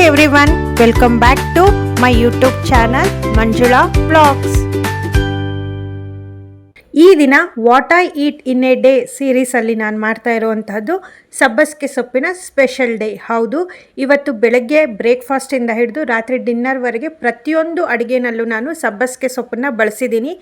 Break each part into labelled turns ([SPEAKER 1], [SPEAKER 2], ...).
[SPEAKER 1] everyone, welcome back to my YouTube channel Manjula Vlogs. ಈ ದಿನ what I eat in a day ಸೀರೀಸಲ್ಲಿ ನಾನು ಮಾಡ್ತಾ ಇರುವಂತಹದ್ದು ಸಬ್ಬಸಿಗೆ ಸೊಪ್ಪಿನ ಸ್ಪೆಷಲ್ ಡೇ. ಹೌದು, ಇವತ್ತು ಬೆಳಗ್ಗೆ ಬ್ರೇಕ್ಫಾಸ್ಟಿಂದ ಹಿಡಿದು ರಾತ್ರಿ ಡಿನ್ನರ್ವರೆಗೆ ಪ್ರತಿಯೊಂದು ಅಡುಗೆನಲ್ಲೂ ನಾನು ಸಬ್ಬಸಿಗೆ ಸೊಪ್ಪನ್ನು ಬಳಸಿದ್ದೀನಿ.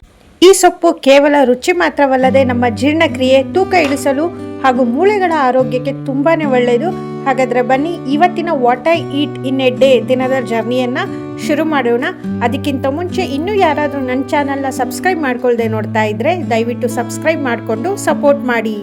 [SPEAKER 1] ಈ ಸೊಪ್ಪು ಕೇವಲ ರುಚಿ ಮಾತ್ರವಲ್ಲದೆ ನಮ್ಮ ಜೀರ್ಣಕ್ರಿಯೆ, ತೂಕ ಇಳಿಸಲು ಹಾಗೂ ಮೂಳೆಗಳ ಆರೋಗ್ಯಕ್ಕೆ ತುಂಬಾ ಒಳ್ಳೆಯದು. ಹಾಗಾದರೆ ಬನ್ನಿ ಇವತ್ತಿನ what I eat in a day ದಿನದ ಜರ್ನಿಯನ್ನು ಶುರು ಮಾಡೋಣ. ಅದಕ್ಕಿಂತ ಮುಂಚೆ ಇನ್ನೂ ಯಾರಾದರೂ ನನ್ನ ಚಾನಲ್ನ ಸಬ್ಸ್ಕ್ರೈಬ್ ಮಾಡ್ಕೊಳ್ದೆ ನೋಡ್ತಾ ಇದ್ದರೆ ದಯವಿಟ್ಟು ಸಬ್ಸ್ಕ್ರೈಬ್ ಮಾಡಿಕೊಂಡು ಸಪೋರ್ಟ್ ಮಾಡಿ.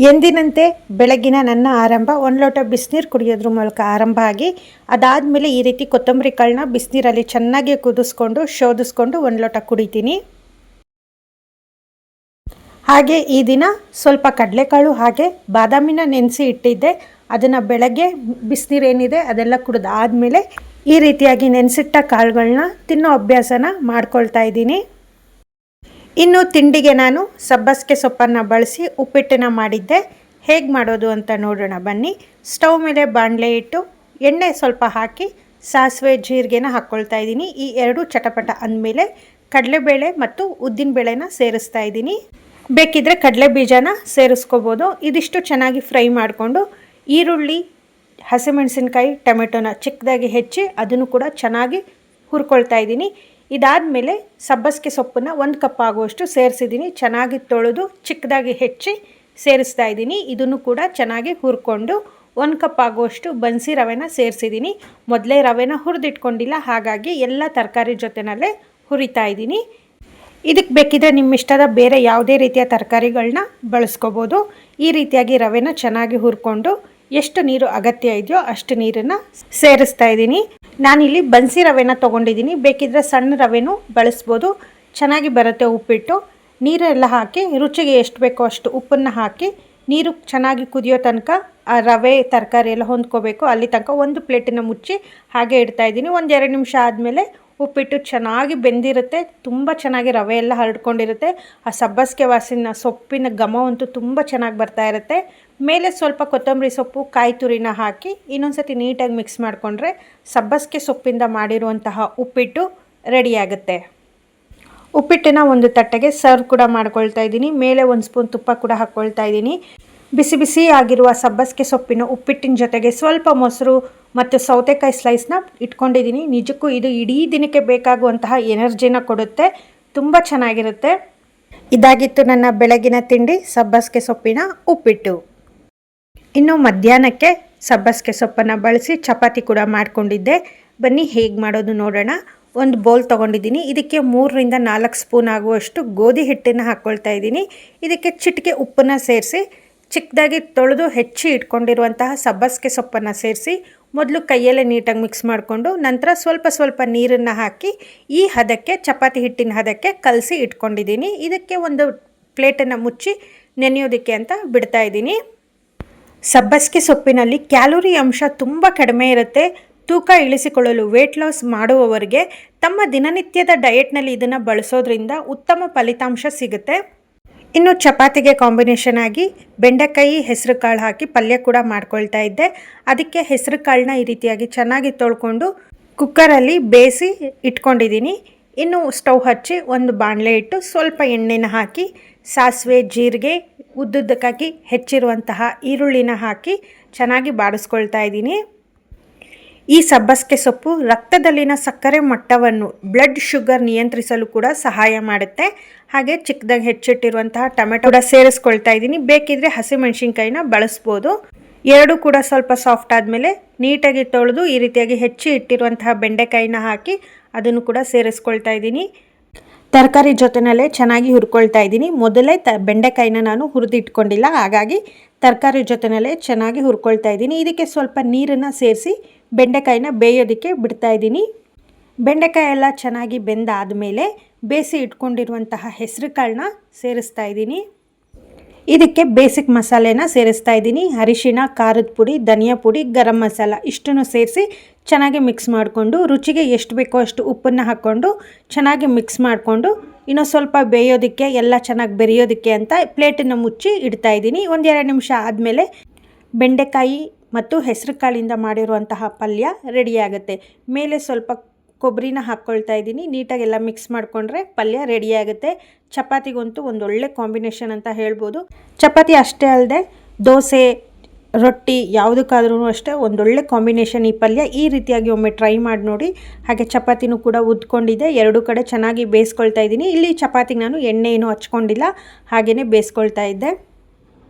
[SPEAKER 1] ಎಂದಿನಂತೆ ಬೆಳಗಿನ ನನ್ನ ಆರಂಭ ಒಂದು ಲೋಟ ಬಿಸಿನೀರು ಕುಡಿಯೋದ್ರ ಮೂಲಕ ಆರಂಭ ಆಗಿ ಅದಾದಮೇಲೆ ಈ ರೀತಿ ಕೊತ್ತಂಬರಿ ಕಾಳನ್ನ ಬಿಸಿನೀರಲ್ಲಿ ಚೆನ್ನಾಗಿ ಕುದಿಸ್ಕೊಂಡು ಶೋಧಿಸ್ಕೊಂಡು ಒಂದು ಲೋಟ ಕುಡಿತೀನಿ. ಹಾಗೆ ಈ ದಿನ ಸ್ವಲ್ಪ ಕಡಲೆಕಾಳು ಹಾಗೆ ಬಾದಾಮಿನ ನೆನೆಸಿ ಇಟ್ಟಿದ್ದೆ. ಅದನ್ನು ಬೆಳಗ್ಗೆ ಬಿಸಿನೀರೇನಿದೆ ಅದೆಲ್ಲ ಕುಡಿದಾದ್ಮೇಲೆ ಈ ರೀತಿಯಾಗಿ ನೆನೆಸಿಟ್ಟ ಕಾಳುಗಳನ್ನ ತಿನ್ನೋ ಅಭ್ಯಾಸನ ಮಾಡ್ಕೊಳ್ತಾ ಇದ್ದೀನಿ. ಇನ್ನು ತಿಂಡಿಗೆ ನಾನು ಸಬ್ಬಸಿಗೆ ಸೊಪ್ಪನ್ನು ಬಳಸಿ ಉಪ್ಪಿಟ್ಟನ್ನು ಮಾಡಿದ್ದೆ. ಹೇಗೆ ಮಾಡೋದು ಅಂತ ನೋಡೋಣ ಬನ್ನಿ. ಸ್ಟವ್ ಮೇಲೆ ಬಾಣಲೆ ಇಟ್ಟು ಎಣ್ಣೆ ಸ್ವಲ್ಪ ಹಾಕಿ ಸಾಸಿವೆ ಜೀರಿಗೆನ ಹಾಕ್ಕೊಳ್ತಾ ಇದ್ದೀನಿ. ಈ ಎರಡು ಚಟಪಟ ಅಂದಮೇಲೆ ಕಡಲೆಬೇಳೆ ಮತ್ತು ಉದ್ದಿನಬೇಳೆನ ಸೇರಿಸ್ತಾ ಇದ್ದೀನಿ. ಬೇಕಿದ್ದರೆ ಕಡಲೆ ಬೀಜನ ಸೇರಿಸ್ಕೋಬೋದು. ಇದಿಷ್ಟು ಚೆನ್ನಾಗಿ ಫ್ರೈ ಮಾಡಿಕೊಂಡು ಈರುಳ್ಳಿ, ಹಸಿಮೆಣಸಿನ್ಕಾಯಿ, ಟೊಮೆಟೊನ ಚಿಕ್ಕದಾಗಿ ಹೆಚ್ಚಿ ಅದನ್ನು ಕೂಡ ಚೆನ್ನಾಗಿ ಹುರ್ಕೊಳ್ತಾ ಇದ್ದೀನಿ. ಇದಾದಮೇಲೆ ಸಬ್ಬಸಿಗೆ ಸೊಪ್ಪನ್ನು 1 ಕಪ್ ಆಗುವಷ್ಟು ಸೇರಿಸಿದ್ದೀನಿ. ಚೆನ್ನಾಗಿ ತೊಳೆದು ಚಿಕ್ಕದಾಗಿ ಹೆಚ್ಚಿ ಸೇರಿಸ್ತಾ ಇದ್ದೀನಿ. ಇದನ್ನು ಕೂಡ ಚೆನ್ನಾಗಿ ಹುರ್ಕೊಂಡು 1 ಕಪ್ ಆಗುವಷ್ಟು ಬನ್ಸಿ ರವೆನ ಸೇರಿಸಿದ್ದೀನಿ. ಮೊದಲೇ ರವೆನ ಹುರಿದಿಟ್ಕೊಂಡಿಲ್ಲ, ಹಾಗಾಗಿ ಎಲ್ಲ ತರಕಾರಿ ಜೊತೆನಲ್ಲೇ ಹುರಿತಾ ಇದ್ದೀನಿ. ಇದಕ್ಕೆ ಬೇಕಿದ್ರೆ ನಿಮ್ಮ ಇಷ್ಟದ ಬೇರೆ ಯಾವುದೇ ರೀತಿಯ ತರಕಾರಿಗಳನ್ನ ಬಳಸ್ಕೋಬೋದು. ಈ ರೀತಿಯಾಗಿ ರವೆನ ಚೆನ್ನಾಗಿ ಹುರ್ಕೊಂಡು ಎಷ್ಟು ನೀರು ಅಗತ್ಯ ಇದೆಯೋ ಅಷ್ಟು ನೀರನ್ನು ಸೇರಿಸ್ತಾ ಇದ್ದೀನಿ. ನಾನಿಲ್ಲಿ ಬನ್ಸಿ ರವೆನ ತೊಗೊಂಡಿದ್ದೀನಿ. ಬೇಕಿದ್ರೆ ಸಣ್ಣ ರವೆನೂ ಬಳಸ್ಬೋದು, ಚೆನ್ನಾಗಿ ಬರುತ್ತೆ ಉಪ್ಪಿಟ್ಟು. ನೀರೆಲ್ಲ ಹಾಕಿ ರುಚಿಗೆ ಎಷ್ಟು ಬೇಕೋ ಅಷ್ಟು ಉಪ್ಪನ್ನು ಹಾಕಿ ನೀರು ಚೆನ್ನಾಗಿ ಕುದಿಯೋ ತನಕ ಆ ರವೆ ತರಕಾರಿ ಎಲ್ಲ ಹೊಂದ್ಕೋಬೇಕು. ಅಲ್ಲಿ ತನಕ ಒಂದು ಪ್ಲೇಟನ್ನು ಮುಚ್ಚಿ ಹಾಗೆ ಇಡ್ತಾಯಿದ್ದೀನಿ. 1-2 ನಿಮಿಷ ಆದಮೇಲೆ ಉಪ್ಪಿಟ್ಟು ಚೆನ್ನಾಗಿ ಬೆಂದಿರುತ್ತೆ. ತುಂಬ ಚೆನ್ನಾಗಿ ರವೆ ಎಲ್ಲ ಹರಡ್ಕೊಂಡಿರುತ್ತೆ. ಆ ಸಬ್ಬಸಿಗೆ ವಾಸನ ಸೊಪ್ಪಿನ ಘಮವಂತೂ ತುಂಬ ಚೆನ್ನಾಗಿ ಬರ್ತಾ ಇರುತ್ತೆ. ಮೇಲೆ ಸ್ವಲ್ಪ ಕೊತ್ತಂಬರಿ ಸೊಪ್ಪು, ಕಾಯಿ ತುರಿನ ಹಾಕಿ ಇನ್ನೊಂದು ಸತಿ ನೀಟಾಗಿ ಮಿಕ್ಸ್ ಮಾಡಿಕೊಂಡ್ರೆ ಸಬ್ಬಸಿಗೆ ಸೊಪ್ಪಿಂದ ಮಾಡಿರುವಂತಹ ಉಪ್ಪಿಟ್ಟು ರೆಡಿಯಾಗುತ್ತೆ. ಉಪ್ಪಿಟ್ಟಿನ ಒಂದು ತಟ್ಟೆಗೆ ಸರ್ವ್ ಕೂಡ ಮಾಡ್ಕೊಳ್ತಾ ಇದ್ದೀನಿ. ಮೇಲೆ 1 ಸ್ಪೂನ್ ತುಪ್ಪ ಕೂಡ ಹಾಕ್ಕೊಳ್ತಾ ಇದ್ದೀನಿ. ಬಿಸಿ ಬಿಸಿ ಆಗಿರುವ ಸಬ್ಬಸಿಗೆ ಸೊಪ್ಪಿನ ಉಪ್ಪಿಟ್ಟಿನ ಜೊತೆಗೆ ಸ್ವಲ್ಪ ಮೊಸರು ಮತ್ತು ಸೌತೆಕಾಯಿ ಸ್ಲೈಸ್ನ ಇಟ್ಕೊಂಡಿದ್ದೀನಿ. ನಿಜಕ್ಕೂ ಇದು ಇಡೀ ದಿನಕ್ಕೆ ಬೇಕಾಗುವಂತಹ ಎನರ್ಜಿನ ಕೊಡುತ್ತೆ, ತುಂಬ ಚೆನ್ನಾಗಿರುತ್ತೆ. ಇದಾಗಿತ್ತು ನನ್ನ ಬೆಳಗಿನ ತಿಂಡಿ ಸಬ್ಬಸಿಗೆ ಸೊಪ್ಪಿನ ಉಪ್ಪಿಟ್ಟು. ಇನ್ನು ಮಧ್ಯಾಹ್ನಕ್ಕೆ ಸಬ್ಬಸಿಗೆ ಸೊಪ್ಪನ್ನು ಬಳಸಿ ಚಪಾತಿ ಕೂಡ ಮಾಡಿಕೊಂಡಿದ್ದೆ. ಬನ್ನಿ ಹೇಗೆ ಮಾಡೋದು ನೋಡೋಣ. ಒಂದು ಬೌಲ್ ತೊಗೊಂಡಿದ್ದೀನಿ. ಇದಕ್ಕೆ 3-4 ಸ್ಪೂನ್ ಆಗುವಷ್ಟು ಗೋಧಿ ಹಿಟ್ಟನ್ನು ಹಾಕ್ಕೊಳ್ತಾ ಇದ್ದೀನಿ. ಇದಕ್ಕೆ ಚಿಟಿಕೆ ಉಪ್ಪನ್ನು ಸೇರಿಸಿ ಚಿಕ್ಕದಾಗಿ ತೊಳೆದು ಹೆಚ್ಚಿ ಇಟ್ಕೊಂಡಿರುವಂತಹ ಸಬ್ಬಸಿಗೆ ಸೊಪ್ಪನ್ನು ಸೇರಿಸಿ ಮೊದಲು ಕೈಯಲ್ಲೇ ನೀಟಾಗಿ ಮಿಕ್ಸ್ ಮಾಡಿಕೊಂಡು ನಂತರ ಸ್ವಲ್ಪ ನೀರನ್ನು ಹಾಕಿ ಈ ಹದಕ್ಕೆ, ಚಪಾತಿ ಹಿಟ್ಟಿನ ಹದಕ್ಕೆ ಕಲಸಿ ಇಟ್ಕೊಂಡಿದ್ದೀನಿ. ಇದಕ್ಕೆ ಒಂದು ಪ್ಲೇಟನ್ನು ಮುಚ್ಚಿ ನೆನೆಯೋದಕ್ಕೆ ಅಂತ ಬಿಡ್ತಾ ಇದ್ದೀನಿ. ಸಬ್ಬಸಿಗೆ ಸೊಪ್ಪಿನಲ್ಲಿ ಕ್ಯಾಲೋರಿ ಅಂಶ ತುಂಬ ಕಡಿಮೆ ಇರುತ್ತೆ. ತೂಕ ಇಳಿಸಿಕೊಳ್ಳಲು, ವೇಟ್ ಲಾಸ್ ಮಾಡುವವರಿಗೆ ತಮ್ಮ ದಿನನಿತ್ಯದ ಡಯೆಟ್ನಲ್ಲಿ ಇದನ್ನು ಬಳಸೋದ್ರಿಂದ ಉತ್ತಮ ಫಲಿತಾಂಶ ಸಿಗುತ್ತೆ. ಇನ್ನು ಚಪಾತಿಗೆ ಕಾಂಬಿನೇಷನ್ ಆಗಿ ಬೆಂಡೆಕಾಯಿ, ಹೆಸರು ಕಾಳು ಹಾಕಿ ಪಲ್ಯ ಕೂಡ ಮಾಡ್ಕೊಳ್ತಾ ಇದ್ದೆ. ಅದಕ್ಕೆ ಹೆಸರು ಕಾಳನ್ನ ಈ ರೀತಿಯಾಗಿ ಚೆನ್ನಾಗಿ ತೊಳ್ಕೊಂಡು ಕುಕ್ಕರಲ್ಲಿ ಬೇಯಿಸಿ ಇಟ್ಕೊಂಡಿದ್ದೀನಿ. ಇನ್ನು ಸ್ಟವ್ ಹಚ್ಚಿ ಒಂದು ಬಾಣಲೆ ಇಟ್ಟು ಸ್ವಲ್ಪ ಎಣ್ಣೆನ ಹಾಕಿ ಸಾಸಿವೆ, ಜೀರಿಗೆ, ಉದ್ದುದ್ದಕ್ಕಾಗಿ ಹೆಚ್ಚಿರುವಂತಹ ಈರುಳ್ಳಿನ ಹಾಕಿ ಚೆನ್ನಾಗಿ ಬಾಡಿಸ್ಕೊಳ್ತಾ ಇದ್ದೀನಿ. ಈ ಸಬ್ಬಸಿಗೆ ಸೊಪ್ಪು ರಕ್ತದಲ್ಲಿನ ಸಕ್ಕರೆ ಮಟ್ಟವನ್ನು, ಬ್ಲಡ್ ಶುಗರ್ ನಿಯಂತ್ರಿಸಲು ಕೂಡ ಸಹಾಯ ಮಾಡುತ್ತೆ. ಹಾಗೆ ಚಿಕ್ಕದಾಗಿ ಹೆಚ್ಚಿಟ್ಟಿರುವಂತಹ ಟೊಮೆಟೊ ಕೂಡ ಸೇರಿಸ್ಕೊಳ್ತಾ ಇದ್ದೀನಿ. ಬೇಕಿದ್ರೆ ಹಸಿಮೆಣಸಿನ್ಕಾಯಿನ ಬಳಸ್ಬೋದು. ಎರಡೂ ಕೂಡ ಸ್ವಲ್ಪ ಸಾಫ್ಟ್ ಆದಮೇಲೆ ನೀಟಾಗಿ ತೊಳೆದು ಈ ರೀತಿಯಾಗಿ ಹೆಚ್ಚಿ ಇಟ್ಟಿರುವಂತಹ ಬೆಂಡೆಕಾಯಿನ ಹಾಕಿ ಅದನ್ನು ಕೂಡ ಸೇರಿಸ್ಕೊಳ್ತಾ ಇದ್ದೀನಿ. ತರಕಾರಿ ಜೊತೆನಲ್ಲೇ ಚೆನ್ನಾಗಿ ಹುರ್ಕೊಳ್ತಾ ಇದ್ದೀನಿ. ಮೊದಲೇ ಬೆಂಡೆಕಾಯಿನ ನಾನು ಹುರಿದಿಟ್ಕೊಂಡಿಲ್ಲ, ಹಾಗಾಗಿ ತರಕಾರಿ ಜೊತೆನಲ್ಲೇ ಚೆನ್ನಾಗಿ ಹುರ್ಕೊಳ್ತಾ ಇದ್ದೀನಿ. ಇದಕ್ಕೆ ಸ್ವಲ್ಪ ನೀರನ್ನು ಸೇರಿಸಿ ಬೆಂಡೆಕಾಯಿನ ಬೇಯೋದಕ್ಕೆ ಬಿಡ್ತಾ ಇದ್ದೀನಿ. ಬೆಂಡೆಕಾಯಿ ಎಲ್ಲ ಚೆನ್ನಾಗಿ ಬೆಂದಾದಮೇಲೆ ಬೇಯಿಸಿ ಇಟ್ಕೊಂಡಿರುವಂತಹ ಹೆಸರು ಕಾಳನ್ನ ಸೇರಿಸ್ತಾ ಇದ್ದೀನಿ. ಇದಕ್ಕೆ ಬೇಸಿಕ್ ಮಸಾಲೆನ ಸೇರಿಸ್ತಾ ಇದ್ದೀನಿ. ಅರಿಶಿಣ, ಖಾರದ ಪುಡಿ, ಧನಿಯಾ ಪುಡಿ, ಗರಂ ಮಸಾಲ ಇಷ್ಟನ್ನು ಸೇರಿಸಿ ಚೆನ್ನಾಗಿ ಮಿಕ್ಸ್ ಮಾಡಿಕೊಂಡು ರುಚಿಗೆ ಎಷ್ಟು ಬೇಕೋ ಅಷ್ಟು ಉಪ್ಪನ್ನು ಹಾಕ್ಕೊಂಡು ಚೆನ್ನಾಗಿ ಮಿಕ್ಸ್ ಮಾಡಿಕೊಂಡು ಇನ್ನೂ ಸ್ವಲ್ಪ ಬೇಯೋದಕ್ಕೆ ಎಲ್ಲ ಚೆನ್ನಾಗಿ ಬೆರೆಯೋದಕ್ಕೆ ಅಂತ ಪ್ಲೇಟನ್ನು ಮುಚ್ಚಿ ಇಡ್ತಾ ಇದ್ದೀನಿ. 1-2 ನಿಮಿಷ ಆದಮೇಲೆ ಬೆಂಡೆಕಾಯಿ ಮತ್ತು ಹೆಸರು ಕಾಳಿಂದ ಮಾಡಿರುವಂತಹ ಪಲ್ಯ ರೆಡಿಯಾಗುತ್ತೆ. ಮೇಲೆ ಸ್ವಲ್ಪ ಕೊಬ್ಬರಿನ ಹಾಕ್ಕೊಳ್ತಾ ಇದ್ದೀನಿ. ನೀಟಾಗಿ ಎಲ್ಲ ಮಿಕ್ಸ್ ಮಾಡಿಕೊಂಡ್ರೆ ಪಲ್ಯ ರೆಡಿಯಾಗುತ್ತೆ. ಚಪಾತಿಗಂತೂ ಒಂದೊಳ್ಳೆ ಕಾಂಬಿನೇಷನ್ ಅಂತ ಹೇಳ್ಬೋದು. ಚಪಾತಿ ಅಷ್ಟೇ ಅಲ್ಲದೆ ದೋಸೆ, ರೊಟ್ಟಿ ಯಾವುದಕ್ಕಾದ್ರೂ ಅಷ್ಟೇ ಒಂದೊಳ್ಳೆ ಕಾಂಬಿನೇಷನ್ ಈ ಪಲ್ಯ. ಈ ರೀತಿಯಾಗಿ ಒಮ್ಮೆ ಟ್ರೈ ಮಾಡಿ ನೋಡಿ. ಹಾಗೆ ಚಪಾತಿನೂ ಕೂಡ ಉದ್ಕೊಂಡಿದೆ, ಎರಡೂ ಕಡೆ ಚೆನ್ನಾಗಿ ಬೇಯಿಸ್ಕೊಳ್ತಾ ಇದ್ದೀನಿ. ಇಲ್ಲಿ ಚಪಾತಿಗೆ ನಾನು ಎಣ್ಣೆ ಏನೂ ಹಚ್ಕೊಂಡಿಲ್ಲ, ಹಾಗೆಯೇ ಬೇಯಿಸ್ಕೊಳ್ತಾ ಇದ್ದೆ.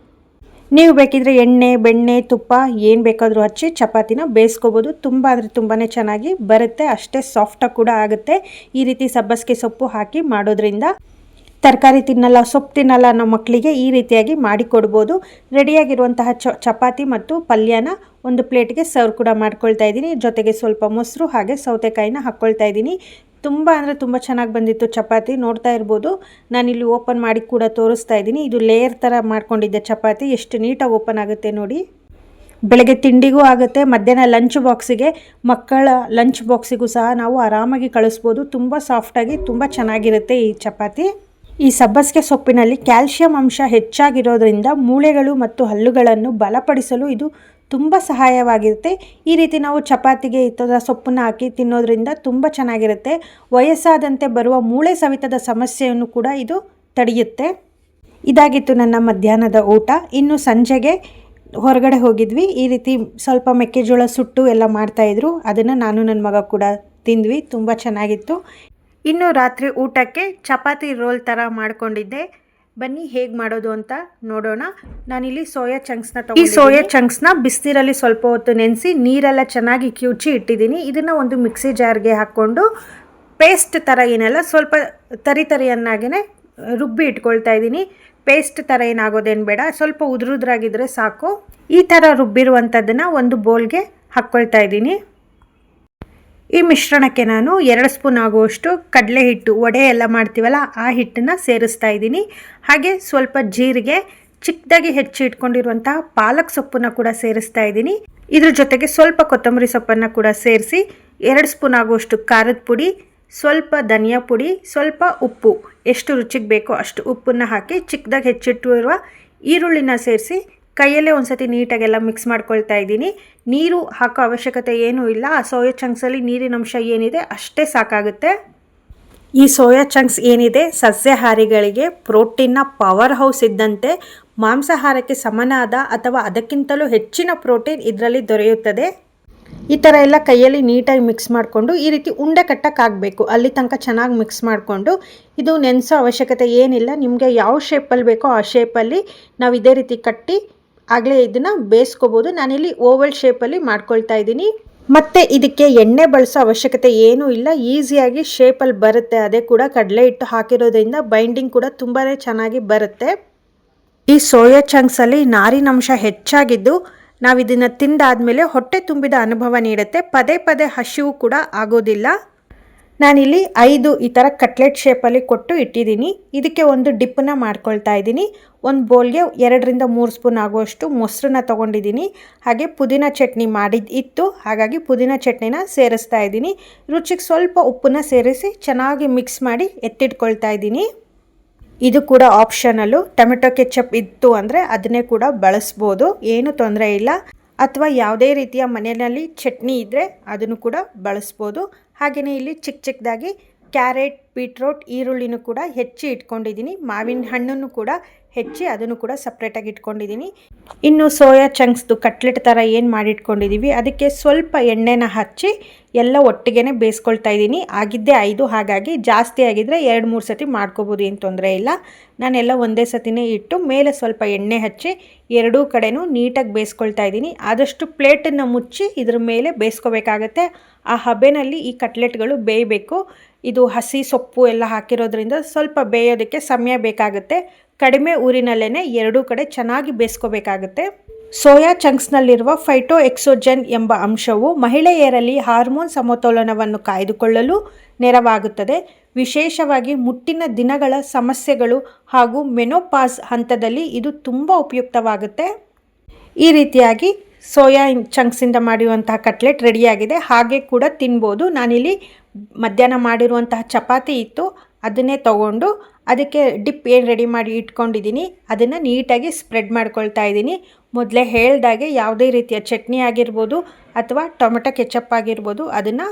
[SPEAKER 1] ನೀವು ಬೇಕಿದ್ರೆ ಎಣ್ಣೆ, ಬೆಣ್ಣೆ, ತುಪ್ಪ ಏನು ಬೇಕಾದರೂ ಹಚ್ಚಿ ಚಪಾತಿನ ಬೇಯಿಸ್ಕೋಬೋದು. ತುಂಬ ಅಂದರೆ ತುಂಬಾ ಚೆನ್ನಾಗಿ ಬರುತ್ತೆ, ಅಷ್ಟೇ ಸಾಫ್ಟಾಗಿ ಕೂಡ ಆಗುತ್ತೆ. ಈ ರೀತಿ ಸಬ್ಬಸಿಗೆ ಸೊಪ್ಪು ಹಾಕಿ ಮಾಡೋದ್ರಿಂದ ತರಕಾರಿ ತಿನ್ನಲ್ಲ, ಸೊಪ್ಪು ತಿನ್ನಲ್ಲ ಅನ್ನೋ ಮಕ್ಕಳಿಗೆ ಈ ರೀತಿಯಾಗಿ ಮಾಡಿಕೊಡ್ಬೋದು. ರೆಡಿಯಾಗಿರುವಂತಹ ಚಪಾತಿ ಮತ್ತು ಪಲ್ಯನ ಒಂದು ಪ್ಲೇಟ್ಗೆ ಸರ್ವ್ ಕೂಡ ಮಾಡ್ಕೊಳ್ತಾ ಇದ್ದೀನಿ. ಜೊತೆಗೆ ಸ್ವಲ್ಪ ಮೊಸರು ಹಾಗೆ ಸೌತೆಕಾಯಿನ ಹಾಕ್ಕೊಳ್ತಾ ಇದ್ದೀನಿ. ತುಂಬ ಅಂದರೆ ತುಂಬ ಚೆನ್ನಾಗಿ ಬಂದಿತ್ತು ಚಪಾತಿ. ನೋಡ್ತಾ ಇರ್ಬೋದು, ನಾನಿಲ್ಲಿ ಓಪನ್ ಮಾಡಿ ಕೂಡ ತೋರಿಸ್ತಾ ಇದ್ದೀನಿ. ಇದು ಲೇಯರ್ ಥರ ಮಾಡ್ಕೊಂಡಿದ್ದೆ ಚಪಾತಿ, ಎಷ್ಟು ನೀಟಾಗಿ ಓಪನ್ ಆಗುತ್ತೆ ನೋಡಿ. ಬೆಳಗ್ಗೆ ತಿಂಡಿಗೂ ಆಗುತ್ತೆ, ಮಧ್ಯಾಹ್ನ ಲಂಚ್ ಬಾಕ್ಸಿಗೆ, ಮಕ್ಕಳ ಲಂಚ್ ಬಾಕ್ಸಿಗೂ ಸಹ ನಾವು ಆರಾಮಾಗಿ ಕಳಿಸ್ಬೋದು. ತುಂಬ ಸಾಫ್ಟಾಗಿ ತುಂಬ ಚೆನ್ನಾಗಿರುತ್ತೆ ಈ ಚಪಾತಿ. ಈ ಸಬ್ಬಸಿಗೆ ಸೊಪ್ಪಿನಲ್ಲಿ ಕ್ಯಾಲ್ಶಿಯಂ ಅಂಶ ಹೆಚ್ಚಾಗಿರೋದ್ರಿಂದ ಮೂಳೆಗಳು ಮತ್ತು ಹಲ್ಲುಗಳನ್ನು ಬಲಪಡಿಸಲು ಇದು ತುಂಬ ಸಹಾಯವಾಗಿರುತ್ತೆ. ಈ ರೀತಿ ನಾವು ಚಪಾತಿಗೆ ಈ ಥರ ಸೊಪ್ಪನ್ನು ಹಾಕಿ ತಿನ್ನೋದ್ರಿಂದ ತುಂಬ ಚೆನ್ನಾಗಿರುತ್ತೆ. ವಯಸ್ಸಾದಂತೆ ಬರುವ ಮೂಳೆ ಸವಿತದ ಸಮಸ್ಯೆಯನ್ನು ಕೂಡ ಇದು ತಡೆಯುತ್ತೆ. ಇದಾಗಿತ್ತು ನನ್ನ ಮಧ್ಯಾಹ್ನದ ಊಟ. ಇನ್ನು ಸಂಜೆಗೆ ಹೊರಗಡೆ ಹೋಗಿದ್ವಿ. ಈ ರೀತಿ ಸ್ವಲ್ಪ ಮೆಕ್ಕೆಜೋಳ ಸುಟ್ಟು ಎಲ್ಲ ಮಾಡ್ತಾಯಿದ್ರು, ಅದನ್ನು ನಾನು ನನ್ನ ಮಗ ಕೂಡ ತಿಂದ್ವಿ. ತುಂಬ ಚೆನ್ನಾಗಿತ್ತು. ಇನ್ನು ರಾತ್ರಿ ಊಟಕ್ಕೆ ಚಪಾತಿ ರೋಲ್ ಥರ ಮಾಡ್ಕೊಂಡಿದ್ದೆ. ಬನ್ನಿ ಹೇಗೆ ಮಾಡೋದು ಅಂತ ನೋಡೋಣ. ನಾನಿಲ್ಲಿ ಸೋಯಾ ಚಂಕ್ಸ್ನ ಈ ಸೋಯಾ ಚಂಕ್ಸ್ನ ಬಿಸಿನೀರಲ್ಲಿ ಸ್ವಲ್ಪ ಹೊತ್ತು ನೆನೆಸಿ ನೀರೆಲ್ಲ ಚೆನ್ನಾಗಿ ಕಿವುಚಿ ಇಟ್ಟಿದ್ದೀನಿ. ಇದನ್ನು ಒಂದು ಮಿಕ್ಸಿ ಜಾರ್ಗೆ ಹಾಕ್ಕೊಂಡು ಪೇಸ್ಟ್ ಥರ ಏನೆಲ್ಲ ಸ್ವಲ್ಪ ತರಿಯನ್ನಾಗೇ ರುಬ್ಬಿ ಇಟ್ಕೊಳ್ತಾ ಇದ್ದೀನಿ. ಪೇಸ್ಟ್ ಥರ ಏನಾಗೋದೇನು ಬೇಡ, ಸ್ವಲ್ಪ ಉದುರುದ್ರಾಗಿದ್ದರೆ ಸಾಕು. ಈ ಥರ ರುಬ್ಬಿರುವಂಥದ್ದನ್ನು ಒಂದು ಬೌಲ್ಗೆ ಹಾಕ್ಕೊಳ್ತಾ ಇದ್ದೀನಿ. ಈ ಮಿಶ್ರಣಕ್ಕೆ ನಾನು 2 ಸ್ಪೂನ್ ಆಗುವಷ್ಟು ಕಡಲೆ ಹಿಟ್ಟು, ವಡೆ ಎಲ್ಲ ಮಾಡ್ತೀವಲ್ಲ ಆ ಹಿಟ್ಟನ್ನು ಸೇರಿಸ್ತಾ ಇದ್ದೀನಿ. ಹಾಗೆ ಸ್ವಲ್ಪ ಜೀರಿಗೆ, ಚಿಕ್ಕದಾಗಿ ಹೆಚ್ಚಿ ಇಟ್ಕೊಂಡಿರುವಂತಹ ಪಾಲಕ್ ಸೊಪ್ಪನ್ನು ಕೂಡ ಸೇರಿಸ್ತಾ ಇದ್ದೀನಿ. ಇದ್ರ ಜೊತೆಗೆ ಸ್ವಲ್ಪ ಕೊತ್ತಂಬರಿ ಸೊಪ್ಪನ್ನು ಕೂಡ ಸೇರಿಸಿ 2 ಸ್ಪೂನ್ ಆಗುವಷ್ಟು ಖಾರದ ಪುಡಿ, ಸ್ವಲ್ಪ ಧನಿಯಾ ಪುಡಿ, ಸ್ವಲ್ಪ ಉಪ್ಪು, ಎಷ್ಟು ರುಚಿಗೆ ಬೇಕೋ ಅಷ್ಟು ಉಪ್ಪನ್ನು ಹಾಕಿ ಚಿಕ್ಕದಾಗಿ ಹೆಚ್ಚಿಟ್ಟಿರುವ ಈರುಳ್ಳಿನ ಸೇರಿಸಿ ಕೈಯಲ್ಲೇ ಒಂದ್ಸತಿ ನೀಟಾಗೆಲ್ಲ ಮಿಕ್ಸ್ ಮಾಡ್ಕೊಳ್ತಾ ಇದ್ದೀನಿ. ನೀರು ಹಾಕೋ ಅವಶ್ಯಕತೆ ಏನೂ ಇಲ್ಲ. ಆ ಸೋಯಾ ಚಂಕ್ಸಲ್ಲಿ ನೀರಿನ ಅಂಶ ಏನಿದೆ ಅಷ್ಟೇ ಸಾಕಾಗುತ್ತೆ. ಈ ಸೋಯಾ ಚಂಕ್ಸ್ ಏನಿದೆ ಸಸ್ಯಾಹಾರಿಗಳಿಗೆ ಪ್ರೋಟೀನ್ನ ಪವರ್ ಹೌಸ್ ಇದ್ದಂತೆ, ಮಾಂಸಾಹಾರಕ್ಕೆ ಸಮನಾದ ಅಥವಾ ಅದಕ್ಕಿಂತಲೂ ಹೆಚ್ಚಿನ ಪ್ರೋಟೀನ್ ಇದರಲ್ಲಿ ದೊರೆಯುತ್ತದೆ. ಈ ಥರ ಎಲ್ಲ ಕೈಯಲ್ಲಿ ನೀಟಾಗಿ ಮಿಕ್ಸ್ ಮಾಡಿಕೊಂಡು ಈ ರೀತಿ ಉಂಡೆ ಕಟ್ಟಕ್ಕಾಗಬೇಕು, ಅಲ್ಲಿ ತನಕ ಚೆನ್ನಾಗಿ ಮಿಕ್ಸ್ ಮಾಡಿಕೊಂಡು, ಇದು ನೆನೆಸೋ ಅವಶ್ಯಕತೆ ಏನಿಲ್ಲ. ನಿಮಗೆ ಯಾವ ಶೇಪಲ್ಲಿ ಬೇಕೋ ಆ ಶೇಪಲ್ಲಿ ನಾವು ಇದೇ ರೀತಿ ಕಟ್ಟಿ ಆಗಲೇ ಇದನ್ನು ಬೇಯಿಸ್ಕೋಬೋದು. ನಾನಿಲ್ಲಿ ಓವಲ್ ಶೇಪಲ್ಲಿ ಮಾಡ್ಕೊಳ್ತಾ ಇದ್ದೀನಿ. ಮತ್ತು ಇದಕ್ಕೆ ಎಣ್ಣೆ ಬಳಸೋ ಅವಶ್ಯಕತೆ ಏನೂ ಇಲ್ಲ, ಈಸಿಯಾಗಿ ಶೇಪಲ್ಲಿ ಬರುತ್ತೆ. ಅದೇ ಕೂಡ ಕಡಲೆ ಹಿಟ್ಟು ಹಾಕಿರೋದ್ರಿಂದ ಬೈಂಡಿಂಗ್ ಕೂಡ ತುಂಬಾ ಚೆನ್ನಾಗಿ ಬರುತ್ತೆ. ಈ ಸೋಯಾ ಚಂಕ್ಸಲ್ಲಿ ನಾರಿನಂಶ ಹೆಚ್ಚಾಗಿದ್ದು ನಾವು ಇದನ್ನು ತಿಂದಾದಮೇಲೆ ಹೊಟ್ಟೆ ತುಂಬಿದ ಅನುಭವ ನೀಡುತ್ತೆ. ಪದೇ ಪದೇ ಹಸಿವು ಕೂಡ ಆಗೋದಿಲ್ಲ. ನಾನಿಲ್ಲಿ 5 ಈ ಥರ ಕಟ್ಲೆಟ್ ಶೇಪಲ್ಲಿ ಕೊಟ್ಟು ಇಟ್ಟಿದ್ದೀನಿ. ಇದಕ್ಕೆ ಒಂದು ಡಿಪ್ಪನ್ನ ಮಾಡ್ಕೊಳ್ತಾ ಇದ್ದೀನಿ. ಒಂದು ಬೌಲ್ಗೆ 2-3 ಸ್ಪೂನ್ ಆಗುವಷ್ಟು ಮೊಸರನ್ನ ತೊಗೊಂಡಿದ್ದೀನಿ. ಹಾಗೆ ಪುದೀನ ಚಟ್ನಿ ಇತ್ತು, ಹಾಗಾಗಿ ಪುದೀನ ಚಟ್ನಿನ ಸೇರಿಸ್ತಾ ಇದ್ದೀನಿ. ರುಚಿಗೆ ಸ್ವಲ್ಪ ಉಪ್ಪನ್ನ ಸೇರಿಸಿ ಚೆನ್ನಾಗಿ ಮಿಕ್ಸ್ ಮಾಡಿ ಎತ್ತಿಟ್ಕೊಳ್ತಾ ಇದ್ದೀನಿ. ಇದು ಕೂಡ ಆಪ್ಷನಲ್ಲು. ಟೊಮೆಟೊ ಕೆಚಪ್ ಇತ್ತು ಅಂದರೆ ಅದನ್ನೇ ಕೂಡ ಬಳಸ್ಬೋದು, ಏನು ತೊಂದರೆ ಇಲ್ಲ. ಅಥವಾ ಯಾವುದೇ ರೀತಿಯ ಮನೆಯಲ್ಲಿ ಚಟ್ನಿ ಇದ್ದರೆ ಅದನ್ನು ಕೂಡ ಬಳಸ್ಬೋದು. ಹಾಗೆಯೇ ಇಲ್ಲಿ ಚಿಕ್ಕದಾಗಿ ಕ್ಯಾರೆಟ್, ಬೀಟ್ರೋಟ್, ಈರುಳ್ಳಿನೂ ಕೂಡ ಹೆಚ್ಚಿ ಇಟ್ಕೊಂಡಿದ್ದೀನಿ. ಮಾವಿನ ಹಣ್ಣನ್ನು ಕೂಡ ಹೆಚ್ಚಿ ಅದನ್ನು ಕೂಡ ಸಪ್ರೇಟಾಗಿ ಇಟ್ಕೊಂಡಿದ್ದೀನಿ. ಇನ್ನು ಸೋಯಾ ಚಂಕ್ಸ್ದು ಕಟ್ಲೆಟ್ ಥರ ಏನು ಮಾಡಿಟ್ಕೊಂಡಿದ್ದೀವಿ ಅದಕ್ಕೆ ಸ್ವಲ್ಪ ಎಣ್ಣೆನ ಹಚ್ಚಿ ಎಲ್ಲ ಒಟ್ಟಿಗೆ ಬೇಯಿಸ್ಕೊಳ್ತಾ ಇದ್ದೀನಿ. ಆಗಿದ್ದೇ 5, ಹಾಗಾಗಿ ಜಾಸ್ತಿ ಆಗಿದ್ದರೆ 2-3 ಸತಿ ಮಾಡ್ಕೋಬೋದು, ಏನು ತೊಂದರೆ ಇಲ್ಲ. ನಾನೆಲ್ಲ ಒಂದೇ ಸತಿನೇ ಇಟ್ಟು ಮೇಲೆ ಸ್ವಲ್ಪ ಎಣ್ಣೆ ಹಚ್ಚಿ ಎರಡೂ ಕಡೆನೂ ನೀಟಾಗಿ ಬೇಯಿಸ್ಕೊಳ್ತಾ ಇದ್ದೀನಿ. ಆದಷ್ಟು ಪ್ಲೇಟನ್ನು ಮುಚ್ಚಿ ಇದ್ರ ಮೇಲೆ ಬೇಯಿಸ್ಕೋಬೇಕಾಗತ್ತೆ. ಆ ಹಬೆನಲ್ಲಿ ಈ ಕಟ್ಲೆಟ್ಗಳು ಬೇಯಬೇಕು. ಇದು ಹಸಿ ಸೊಪ್ಪು ಎಲ್ಲ ಹಾಕಿರೋದ್ರಿಂದ ಸ್ವಲ್ಪ ಬೇಯೋದಕ್ಕೆ ಸಮಯ ಬೇಕಾಗುತ್ತೆ. ಕಡಿಮೆ ಊರಿನಲ್ಲೇ ಎರಡೂ ಕಡೆ ಚೆನ್ನಾಗಿ ಬೇಯಿಸ್ಕೋಬೇಕಾಗುತ್ತೆ. ಸೋಯಾ ಚಂಕ್ಸ್ನಲ್ಲಿರುವ ಫೈಟೋಎಕ್ಸೋಜನ್ ಎಂಬ ಅಂಶವು ಮಹಿಳೆಯರಲ್ಲಿ ಹಾರ್ಮೋನ್ ಸಮತೋಲನವನ್ನು ಕಾಯ್ದುಕೊಳ್ಳಲು ನೆರವಾಗುತ್ತದೆ. ವಿಶೇಷವಾಗಿ ಮುಟ್ಟಿನ ದಿನಗಳ ಸಮಸ್ಯೆಗಳು ಹಾಗೂ ಮೆನೋಪಾಸ್ ಹಂತದಲ್ಲಿ ಇದು ತುಂಬ ಉಪಯುಕ್ತವಾಗುತ್ತೆ. ಈ ರೀತಿಯಾಗಿ ಸೋಯಾ ಚಂಕ್ಸಿಂದ ಮಾಡಿರುವಂತಹ ಕಟ್ಲೆಟ್ ರೆಡಿಯಾಗಿದೆ. ಹಾಗೆ ಕೂಡ ತಿನ್ಬೋದು. ನಾನಿಲ್ಲಿ ಮಧ್ಯಾಹ್ನ ಮಾಡಿರುವಂತಹ ಚಪಾತಿ ಇತ್ತು, ಅದನ್ನೇ ತೊಗೊಂಡು ಅದಕ್ಕೆ ಡಿಪ್ ಏನು ರೆಡಿ ಮಾಡಿ ಇಟ್ಕೊಂಡಿದ್ದೀನಿ ಅದನ್ನು ನೀಟಾಗಿ ಸ್ಪ್ರೆಡ್ ಮಾಡ್ಕೊಳ್ತಾ ಇದ್ದೀನಿ. ಮೊದಲೇ ಹೇಳ್ದಾಗೆ ಯಾವುದೇ ರೀತಿಯ ಚಟ್ನಿ ಆಗಿರ್ಬೋದು ಅಥವಾ ಟೊಮೆಟೊ ಕೆಚಪ್ ಆಗಿರ್ಬೋದು ಅದನ್ನು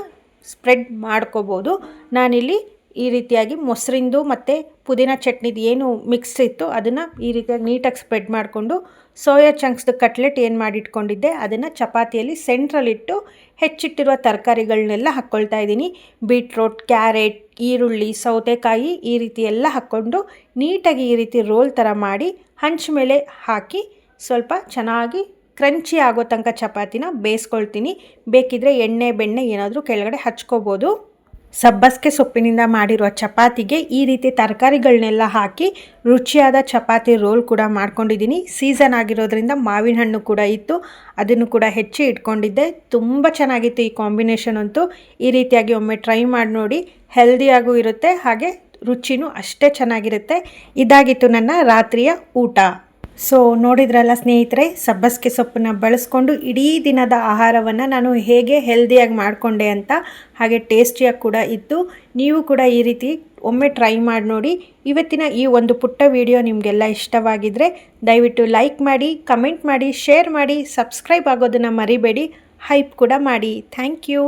[SPEAKER 1] ಸ್ಪ್ರೆಡ್ ಮಾಡ್ಕೋಬೋದು. ನಾನಿಲ್ಲಿ ಈ ರೀತಿಯಾಗಿ ಮೊಸರಿಂದು ಮತ್ತು ಪುದೀನ ಚಟ್ನಿದು ಏನು ಮಿಕ್ಸ್ ಇತ್ತು ಅದನ್ನು ಈ ರೀತಿಯಾಗಿ ನೀಟಾಗಿ ಸ್ಪ್ರೆಡ್ ಮಾಡಿಕೊಂಡು ಸೋಯಾ ಚಂಕ್ಸ್ದು ಕಟ್ಲೆಟ್ ಏನು ಮಾಡಿಟ್ಕೊಂಡಿದ್ದೆ ಅದನ್ನು ಚಪಾತಿಯಲ್ಲಿ ಸೆಂಟ್ರಲ್ಲಿಟ್ಟು ಹೆಚ್ಚಿಟ್ಟಿರುವ ತರಕಾರಿಗಳನ್ನೆಲ್ಲ ಹಾಕ್ಕೊಳ್ತಾ ಇದ್ದೀನಿ. ಬೀಟ್ರೋಟ್, ಕ್ಯಾರೆಟ್, ಈರುಳ್ಳಿ, ಸೌತೆಕಾಯಿ ಈ ರೀತಿ ಎಲ್ಲ ಹಾಕ್ಕೊಂಡು ನೀಟಾಗಿ ಈ ರೀತಿ ರೋಲ್ ಥರ ಮಾಡಿ ಹಂಚ ಮೇಲೆ ಹಾಕಿ ಸ್ವಲ್ಪ ಚೆನ್ನಾಗಿ ಕ್ರಂಚಿ ಆಗೋ ತನಕ ಚಪಾತಿನ ಬೇಯಿಸ್ಕೊಳ್ತೀನಿ. ಬೇಕಿದ್ದರೆ ಎಣ್ಣೆ ಬೆಣ್ಣೆ ಏನಾದರೂ ಕೆಳಗಡೆ ಹಚ್ಕೋಬೋದು. ಸಬ್ಬಸಿಗೆ ಸೊಪ್ಪಿನಿಂದ ಮಾಡಿರುವ ಚಪಾತಿಗೆ ಈ ರೀತಿ ತರಕಾರಿಗಳನ್ನೆಲ್ಲ ಹಾಕಿ ರುಚಿಯಾದ ಚಪಾತಿ ರೋಲ್ ಕೂಡ ಮಾಡ್ಕೊಂಡಿದ್ದೀನಿ. ಸೀಸನ್ ಆಗಿರೋದ್ರಿಂದ ಮಾವಿನ ಹಣ್ಣು ಕೂಡ ಇತ್ತು, ಅದನ್ನು ಕೂಡ ಹೆಚ್ಚಿ ಇಟ್ಕೊಂಡಿದ್ದೆ. ತುಂಬ ಚೆನ್ನಾಗಿತ್ತು ಈ ಕಾಂಬಿನೇಷನ್ ಅಂತೂ. ಈ ರೀತಿಯಾಗಿ ಒಮ್ಮೆ ಟ್ರೈ ಮಾಡಿ ನೋಡಿ, ಹೆಲ್ದಿಯಾಗೂ ಇರುತ್ತೆ ಹಾಗೆ ರುಚಿನೂ ಅಷ್ಟೇ ಚೆನ್ನಾಗಿರುತ್ತೆ. ಇದಾಗಿತ್ತು ನನ್ನ ರಾತ್ರಿಯ ಊಟ. ಸೊ ನೋಡಿದ್ರಲ್ಲ ಸ್ನೇಹಿತರೆ, ಸಬ್ಬಸಿಗೆ ಸೊಪ್ಪನ್ನು ಬಳಸ್ಕೊಂಡು ಇಡೀ ದಿನದ ಆಹಾರವನ್ನು ನಾನು ಹೇಗೆ ಹೆಲ್ದಿಯಾಗಿ ಮಾಡಿಕೊಂಡೆ ಅಂತ, ಹಾಗೆ ಟೇಸ್ಟಿಯಾಗಿ ಕೂಡ ಇತ್ತು. ನೀವು ಕೂಡ ಈ ರೀತಿ ಒಮ್ಮೆ ಟ್ರೈ ಮಾಡಿ ನೋಡಿ. ಇವತ್ತಿನ ಈ ಒಂದು ಪುಟ್ಟ ವಿಡಿಯೋ ನಿಮಗೆಲ್ಲ ಇಷ್ಟವಾಗಿದ್ದರೆ ದಯವಿಟ್ಟು ಲೈಕ್ ಮಾಡಿ, ಕಮೆಂಟ್ ಮಾಡಿ, ಶೇರ್ ಮಾಡಿ, ಸಬ್ಸ್ಕ್ರೈಬ್ ಆಗೋದನ್ನು ಮರಿಬೇಡಿ, ಹೈಪ್ ಕೂಡ ಮಾಡಿ. Thank you.